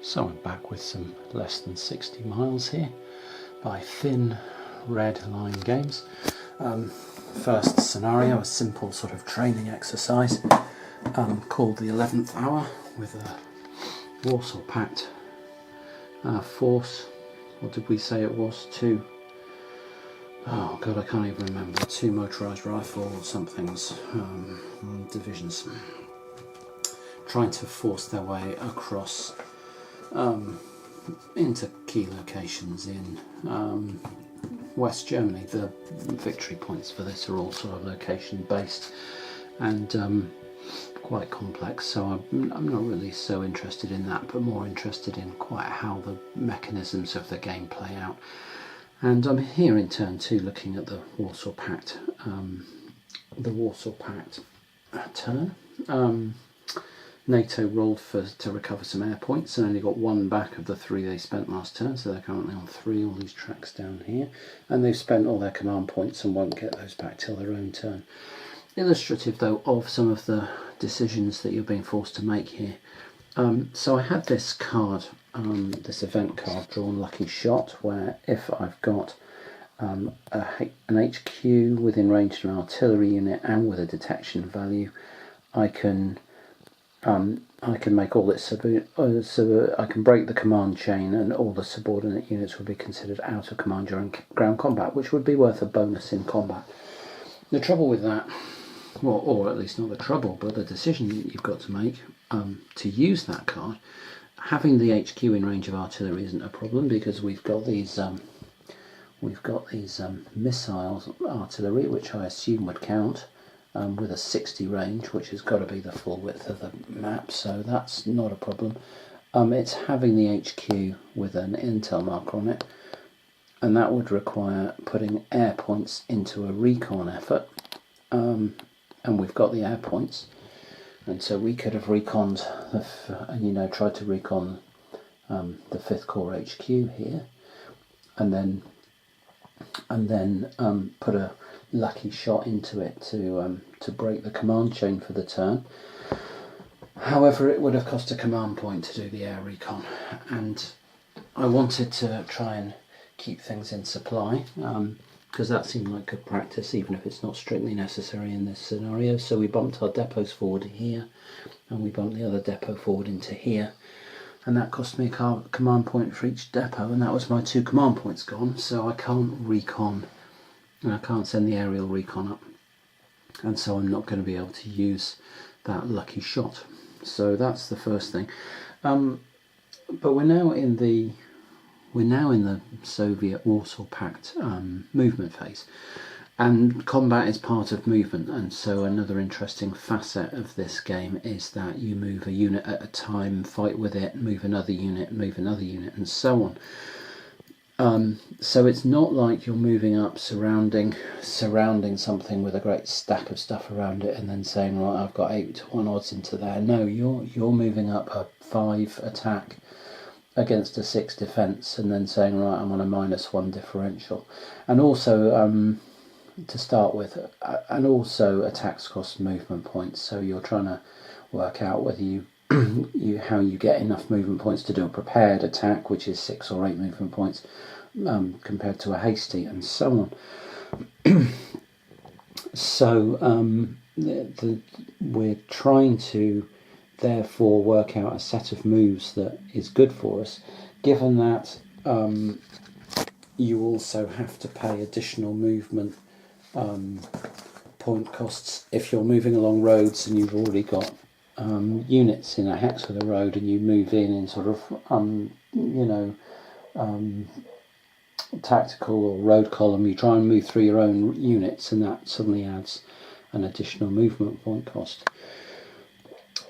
So I'm back with some less than 60 miles here by Thin Red Line Games. First scenario, a simple sort of training exercise called the 11th Hour with a Warsaw Pact force. What did we say it was? Oh god, I can't even remember. 2 motorised rifle somethings, divisions, trying to force their way across into key locations in West Germany. The victory points for this are all sort of location based and quite complex, so I'm not really so interested in that, but more interested in quite how the mechanisms of the game play out. And I'm here in turn 2 looking at the Warsaw Pact turn. NATO rolled to recover some air points and only got 1 back of the 3 they spent last turn, so they're currently on 3, all these tracks down here, and they've spent all their command points and won't get those back till their own turn. Illustrative though of some of the decisions that you're being forced to make here. So I had this card, this event card drawn, Lucky Shot, where if I've got an HQ within range of an artillery unit and with a detection value, I can make all its I can break the command chain, and all the subordinate units would be considered out of command during ground combat, which would be worth a bonus in combat. The trouble with that, well, or at least not the trouble, but the decision you've got to make to use that card, having the HQ in range of artillery isn't a problem, because we've got these missiles artillery, which I assume would count. With a 60 range, which has got to be the full width of the map, so that's not a problem. It's having the HQ with an intel marker on it, and that would require putting air points into a recon effort, and we've got the air points, and so we could have reconned, tried to recon the 5th Corps HQ here, and then put a lucky shot into it to break the command chain for the turn. However, it would have cost a command point to do the air recon, and I wanted to try and keep things in supply, because that seemed like good practice, even if it's not strictly necessary in this scenario. So we bumped our depots forward here, and we bumped the other depot forward into here, and that cost me a command point for each depot, and that was my 2 command points gone, so I can't recon, and I can't send the aerial recon up, and so I'm not going to be able to use that lucky shot. So that's the first thing. But we're now in the Soviet Warsaw Pact movement phase, and combat is part of movement, and so another interesting facet of this game is that you move a unit at a time, fight with it, move another unit, and so on. So it's not like you're moving up, surrounding something with a great stack of stuff around it, and then saying, right, I've got 8-1 odds into there. No, you're moving up a 5 attack against a 6 defence, and then saying, right, I'm on a -1 differential, and also to start with, and also attacks cost movement points. So you're trying to work out whether how you get enough movement points to do a prepared attack, which is 6 or 8 movement points, compared to a hasty, and so on. So we're trying to therefore work out a set of moves that is good for us, given that you also have to pay additional movement point costs if you're moving along roads and you've already got units in a hex with a road, and you move in sort of tactical or road column, you try and move through your own units, and that suddenly adds an additional movement point cost.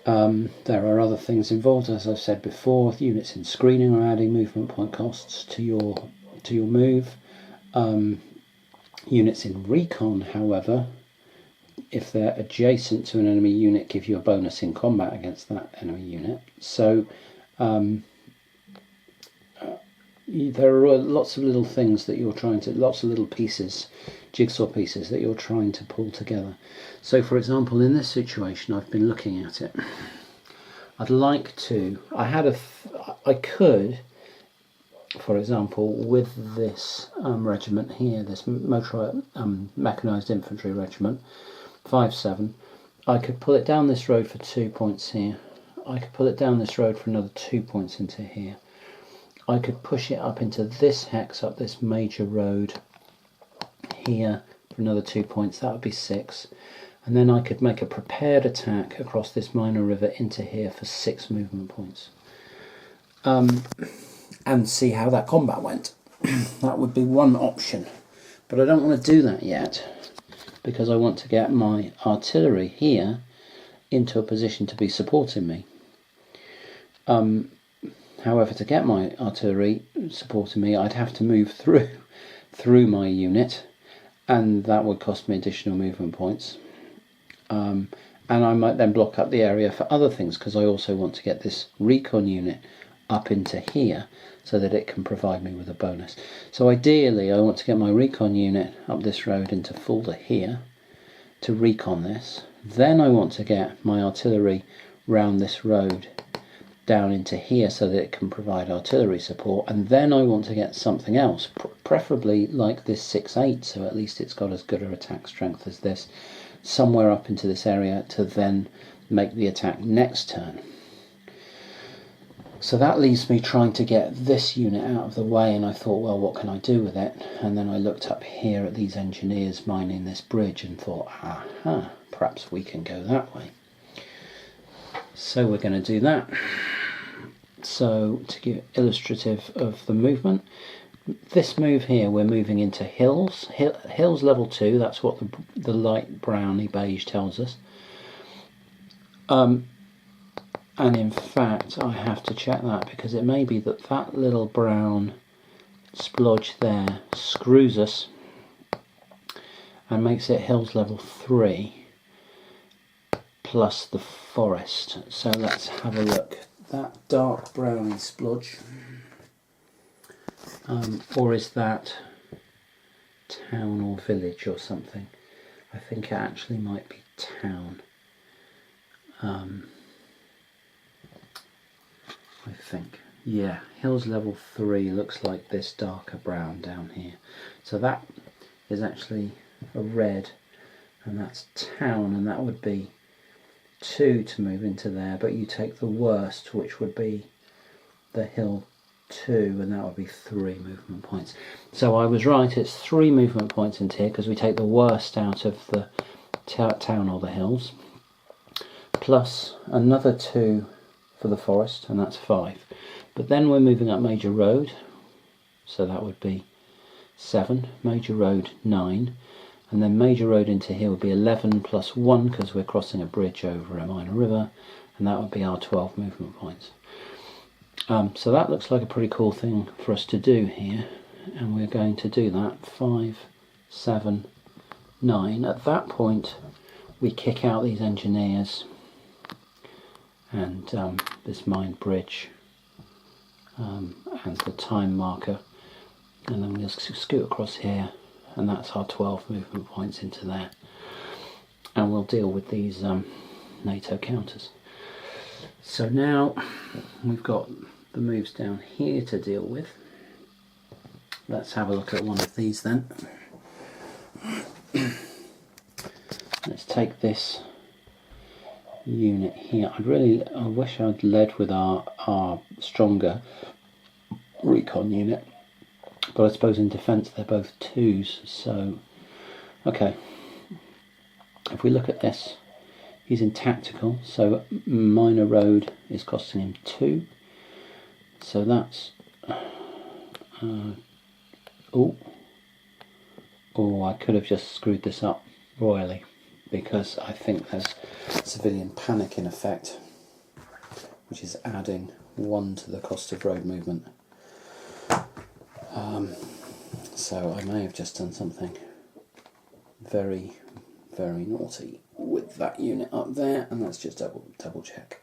There are other things involved, as I've said before. Units in screening are adding movement point costs to your move. Units in recon, however, if they're adjacent to an enemy unit, give you a bonus in combat against that enemy unit. So there are lots of little things that you're lots of little pieces, jigsaw pieces that you're trying to pull together. So for example, in this situation, I've been looking at it. I'd like to. I could, for example, with this regiment here, this mechanised infantry regiment, 5-7, I could pull it down this road for 2 points here. I could pull it down this road for another 2 points into here. I could push it up into this hex, up this major road here for another 2 points. That would be 6. And then I could make a prepared attack across this minor river into here for 6 movement points. And see how that combat went. That would be one option. But I don't want to do that yet, because I want to get my artillery here into a position to be supporting me. However, to get my artillery supporting me, I'd have to move through my unit, and that would cost me additional movement points. And I might then block up the area for other things, because I also want to get this recon unit up into here so that it can provide me with a bonus. So ideally I want to get my recon unit up this road into Fulda here to recon this. Then I want to get my artillery round this road down into here so that it can provide artillery support, and then I want to get something else, preferably like this 6-8, so at least it's got as good an attack strength as this, somewhere up into this area to then make the attack next turn. So that leaves me trying to get this unit out of the way, and I thought, well, what can I do with it? And then I looked up here at these engineers mining this bridge and thought, aha, perhaps we can go that way. So we're going to do that. So to give illustrative of the movement, this move here, we're moving into hills. Hills level 2, that's what the light browny beige tells us. And in fact, I have to check that, because it may be that that little brown splodge there screws us and makes it hills level 3 plus the forest. So let's have a look. That dark browny splodge, or is that town or village or something? I think it actually might be town. I think, yeah, hills level 3 looks like this darker brown down here. So that is actually a red, and that's town, and that would be 2 to move into there, but you take the worst, which would be the hill 2, and that would be 3 movement points. So I was right, it's 3 movement points into here, because we take the worst out of the town or the hills, plus another 2 for the forest, and that's 5. But then we're moving up Major Road, so that would be 7, Major Road 9, and then Major Road into here would be 11 plus 1, because we're crossing a bridge over a minor river, and that would be our 12 movement points. So that looks like a pretty cool thing for us to do here, and we're going to do that. 5, 7, 9. At that point we kick out these engineers and this mined bridge and the time marker, and then we'll scoot across here, and that's our 12 movement points into there, and we'll deal with these NATO counters. So now we've got the moves down here to deal with. Let's have a look at one of these then. Let's take this unit here. I wish I'd led with our stronger recon unit, but I suppose in defence they're both 2s, so okay. If we look at this, he's in tactical, so minor road is costing him 2, so that's I could have just screwed this up royally, because I think there's civilian panic in effect, which is adding 1 to the cost of road movement. So I may have just done something very, very naughty with that unit up there, and let's just double check.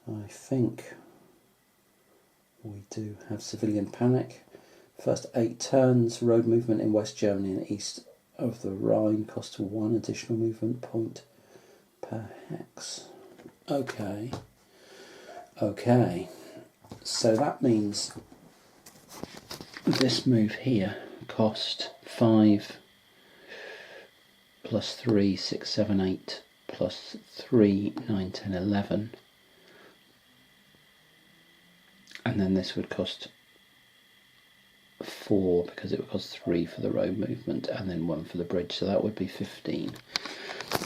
I think we do have civilian panic. First 8 turns, road movement in West Germany and east of the Rhine costs 1 additional movement point per hex. Okay. Okay. So that means this move here cost 5 plus 3, 6, 7, 8 plus 3, 9, 10, 11. And then this would cost 4 because it would cost 3 for the road movement and then 1 for the bridge, so that would be 15.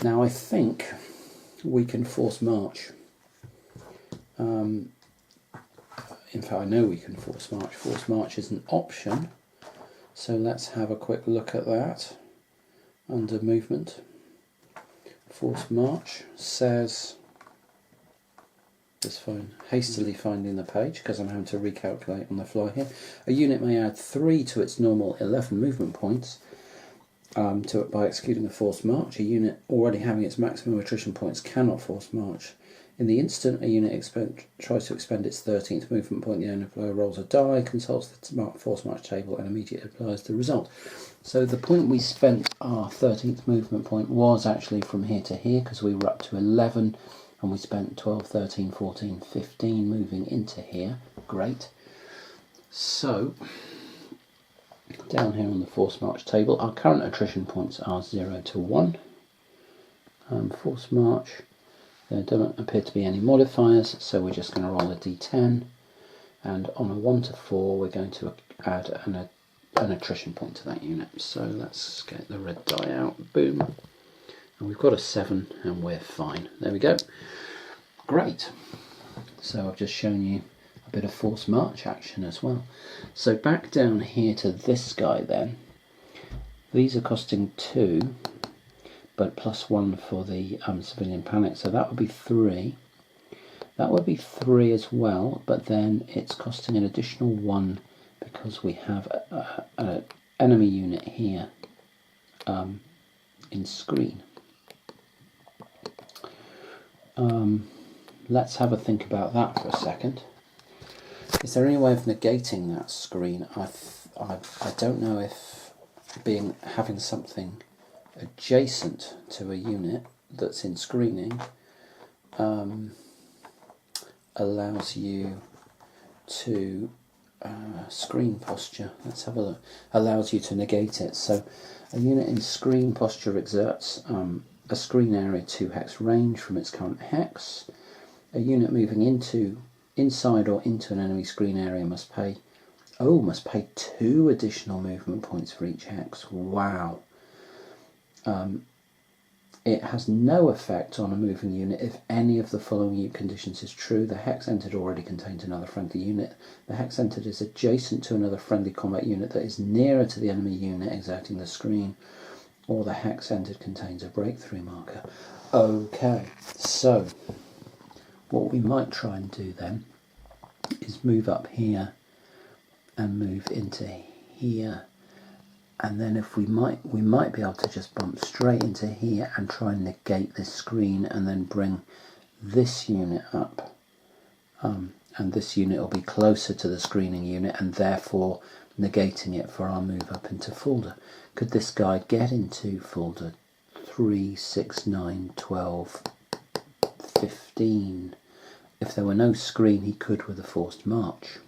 Now I think we can force march. In fact, I know we can force march. Force march is an option, so let's have a quick look at that. Under movement, force march says, this phone hastily finding the page because I'm having to recalculate on the fly here. A unit may add 3 to its normal 11 movement points to it by executing a forced march. A unit already having its maximum attrition points cannot force march. In the instant a unit tries to expend its 13th movement point, the owner player rolls a die, consults the force march table and immediately applies the result. So the point we spent our 13th movement point was actually from here to here because we were up to 11 and we spent 12, 13, 14, 15 moving into here. Great. So down here on the force march table, our current attrition points are 0 to 1. Force march, there don't appear to be any modifiers, so we're just going to roll a d10, and on a 1 to 4 we're going to add an attrition point to that unit. So let's get the red die out, boom, and we've got a 7 and we're fine. There we go. Great. So I've just shown you a bit of force march action as well. So back down here to this guy then, these are costing 2, but plus 1 for the civilian panic, so that would be 3. That would be 3 as well, but then it's costing an additional 1 because we have an enemy unit here in screen. Let's have a think about that for a second. Is there any way of negating that screen? I don't know if having something adjacent to a unit that's in screening allows you to screen posture. Let's have a look. Allows you to negate it. So a unit in screen posture exerts a screen area 2 hex range from its current hex. A unit moving inside or into an enemy screen area must pay 2 additional movement points for each hex. Wow. It has no effect on a moving unit if any of the following conditions is true. The hex entered already contains another friendly unit. The hex entered is adjacent to another friendly combat unit that is nearer to the enemy unit exerting the screen, or the hex entered contains a breakthrough marker. Okay, so what we might try and do then is move up here and move into here, and then if we might be able to just bump straight into here and try and negate this screen and then bring this unit up, and this unit will be closer to the screening unit and therefore negating it for our move up into Fulda. Could this guy get into Fulda 3, 6, 9, 12, 15? If there were no screen, he could with a forced march.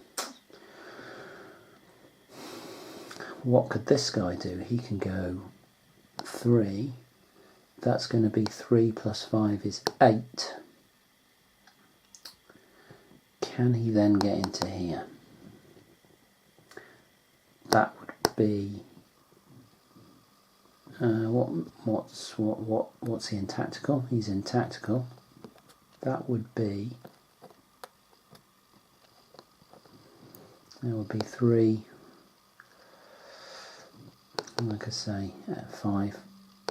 What could this guy do? He can go 3. That's going to be 3 plus 5 is 8. Can he then get into here? That would be what's he in tactical? He's in tactical. That would be 3. Like I say, 5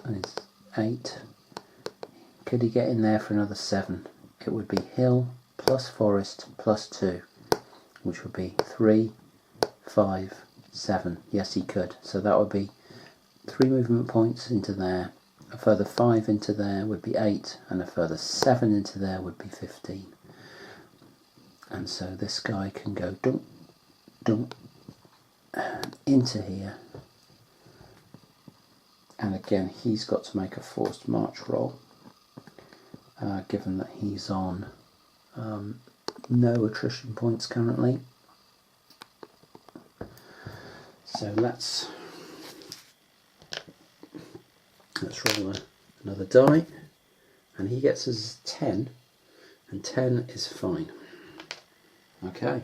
and it's 8. Could he get in there for another 7? It would be hill plus forest plus 2, which would be 3, 5, 7. Yes, he could. So that would be 3 movement points into there. A further 5 into there would be 8, and a further 7 into there would be 15. And so this guy can go dunk, dunk, into here, and again he's got to make a forced march roll, given that he's on no attrition points currently. So let's roll another die, and he gets us 10, and 10 is fine. Okay.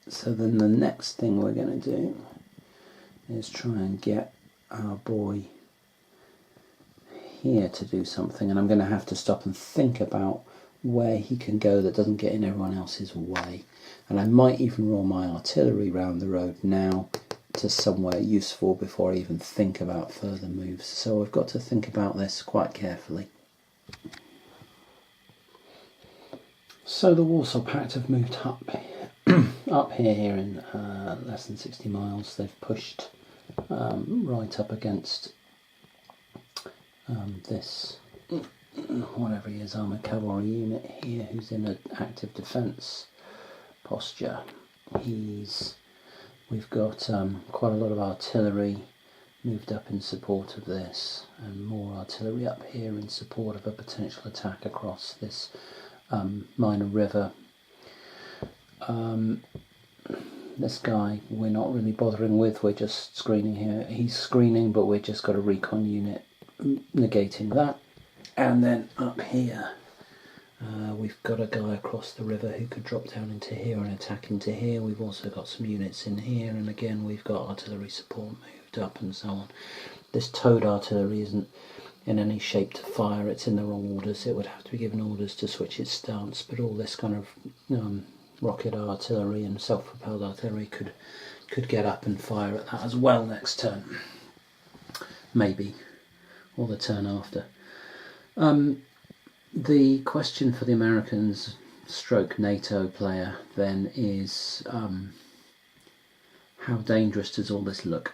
So then the next thing we're going to do is try and get our boy here to do something, and I'm going to have to stop and think about where he can go that doesn't get in everyone else's way. And I might even roll my artillery round the road now to somewhere useful before I even think about further moves. So I've got to think about this quite carefully. So the Warsaw Pact have moved up here in less than 60 miles. They've pushed right up against this, whatever he is, armoured cavalry unit here, who's in an active defence posture. We've got quite a lot of artillery moved up in support of this, and more artillery up here in support of a potential attack across this minor river. This guy we're not really bothering with, we're just screening here. He's screening, but we've just got a recon unit negating that. And then up here we've got a guy across the river who could drop down into here and attack into here. We've also got some units in here, and again we've got artillery support moved up and so on. This towed artillery isn't in any shape to fire, it's in the wrong orders. It would have to be given orders to switch its stance, but all this kind of rocket artillery and self-propelled artillery could get up and fire at that as well next turn, maybe, or the turn after. The question for the Americans stroke NATO player then is, how dangerous does all this look?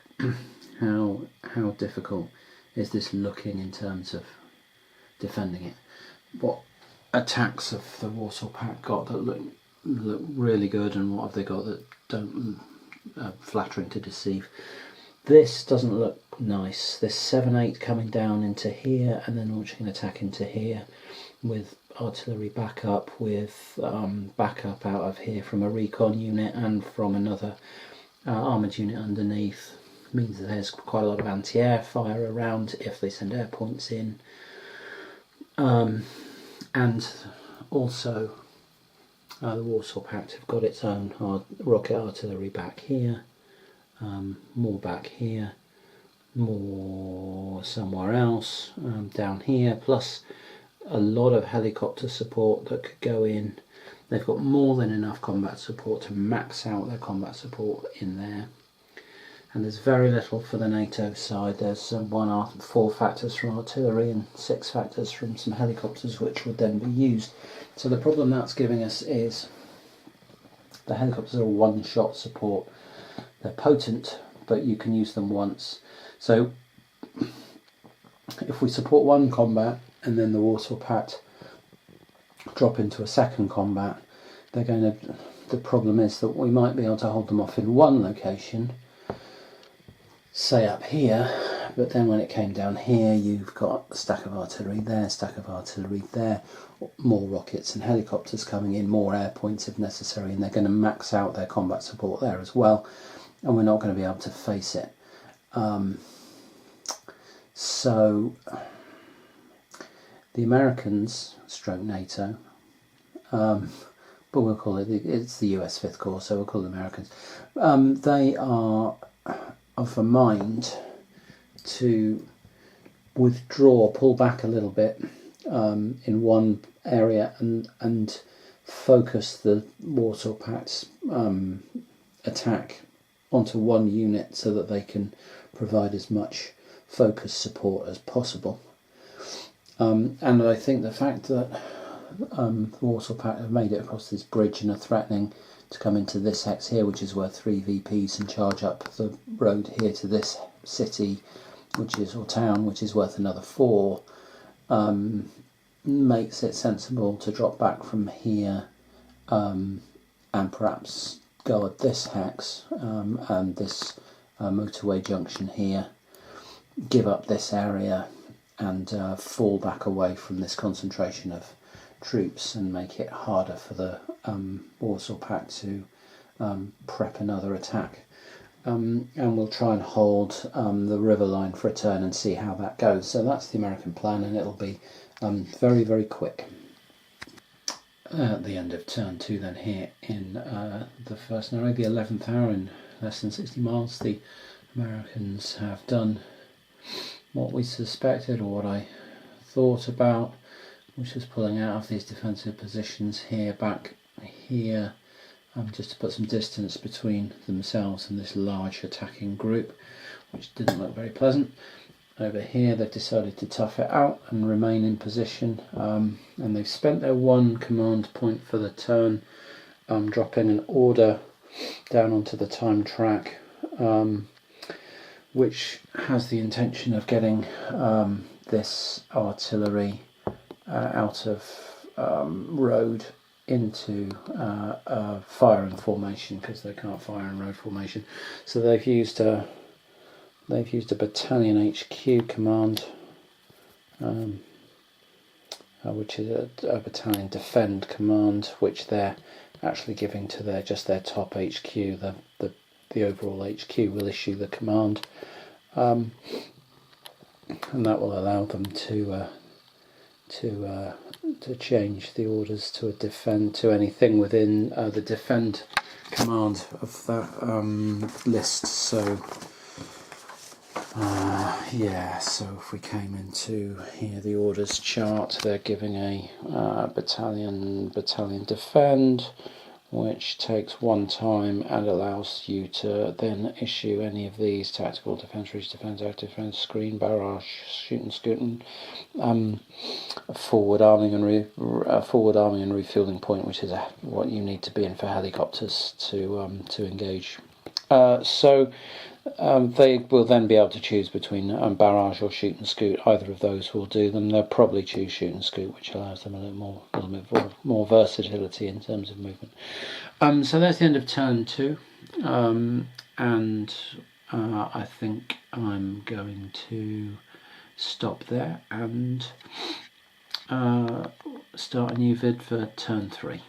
how difficult is this looking in terms of defending it? What attacks have the Warsaw Pact got that look really good, and what have they got that don't flattering to deceive? This doesn't look nice. This 7-8 coming down into here and then launching an attack into here with artillery backup, with backup out of here from a recon unit and from another armoured unit underneath, means that there's quite a lot of anti-air fire around if they send air points in. And also the Warsaw Pact have got its own rocket artillery back here, more back here, more somewhere else, down here, plus a lot of helicopter support that could go in. They've got more than enough combat support to max out their combat support in there. And there's very little for the NATO side. There's 4 factors from artillery and 6 factors from some helicopters, which would then be used. So the problem that's giving us is the helicopters are one-shot support. They're potent, but you can use them once. So if we support one combat and then the Warsaw Pact drop into a second combat, the problem is that we might be able to hold them off in one location, say up here, but then when it came down here, you've got a stack of artillery there, stack of artillery there, more rockets and helicopters coming in, more air points if necessary, and they're going to max out their combat support there as well, and we're not going to be able to face it. So the Americans, stroke NATO, but we'll call it's the US Fifth Corps, so we'll call them Americans. They are of a mind to withdraw, pull back a little bit in one area and focus the Warsaw Pact's attack onto one unit so that they can provide as much focus support as possible. And I think the fact that the Warsaw Pact have made it across this bridge and are threatening to come into this hex here, which is worth 3 VPs, and charge up the road here to this city, or town, which is worth another 4, makes it sensible to drop back from here and perhaps go at this hex and this motorway junction here, give up this area and fall back away from this concentration of troops and make it harder for the Warsaw Pact to prep another attack. And we'll try and hold the river line for a turn and see how that goes. So that's the American plan, and it'll be very, very quick. At the end of turn 2 then, here in the first narrow, the 11th hour, in less than 60 miles, the Americans have done what we suspected, or what I thought about, which was pulling out of these defensive positions here, back here, just to put some distance between themselves and this large attacking group, which didn't look very pleasant. Over here they've decided to tough it out and remain in position, and they've spent their one command point for the turn, dropping an order down onto the time track, which has the intention of getting this artillery out of road into firing formation, because they can't fire in road formation. So they've used a battalion HQ command, which is a battalion defend command, which they're actually giving to their top HQ. The overall HQ will issue the command, and that will allow them to change the orders to a defend, to anything within the defend command of that list. So so if we came into here, the orders chart, they're giving a battalion defend, which takes one time and allows you to then issue any of these: tactical defence, reach defence, active defence, screen, barrage, shoot and scoot, forward arming and refueling point, which is what you need to be in for helicopters to engage. They will then be able to choose between barrage or shoot and scoot. Either of those will do them. They'll probably choose shoot and scoot, which allows them a little bit more versatility in terms of movement. So that's the end of turn 2, and I think I'm going to stop there and start a new vid for turn 3.